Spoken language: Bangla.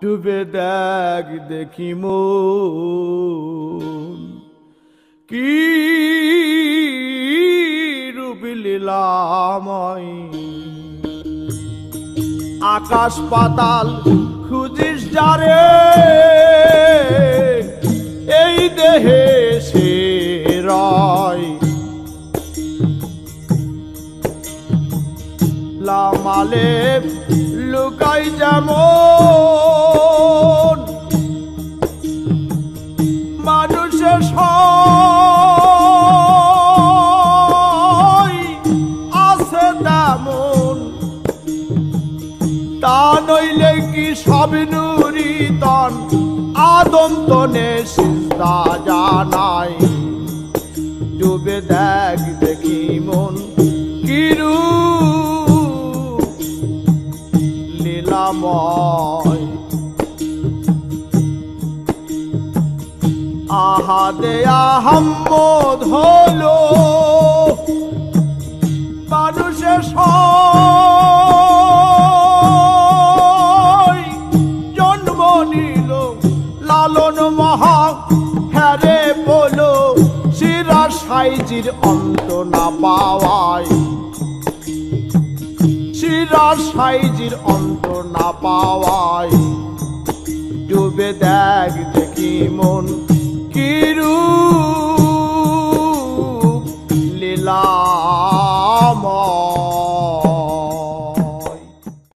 ডুবে দেখ দেখি মন কি রূপ লীলাময়। আকাশ পাতাল খুঁজিস যারে এই দেহে সে রয়। লামালে লুকাই যেমন মানুষের আছে তেমন, তা নইলে কি সব নুরি তন আদম তনে সিজদা জানাই। ডুবে দেখ দেখি মন কি রূপ লীলাময়। আহাদে আহম্মদ হলো মানুষের জন্ম নিল লালন মহা হ্যারে বলো সিরাজ সাইজির অন্ত না পাওয়ায়। সিরাজ সাইজির অন্ত না পাওয়ায়। ডুবে দেখ দেখি মন কি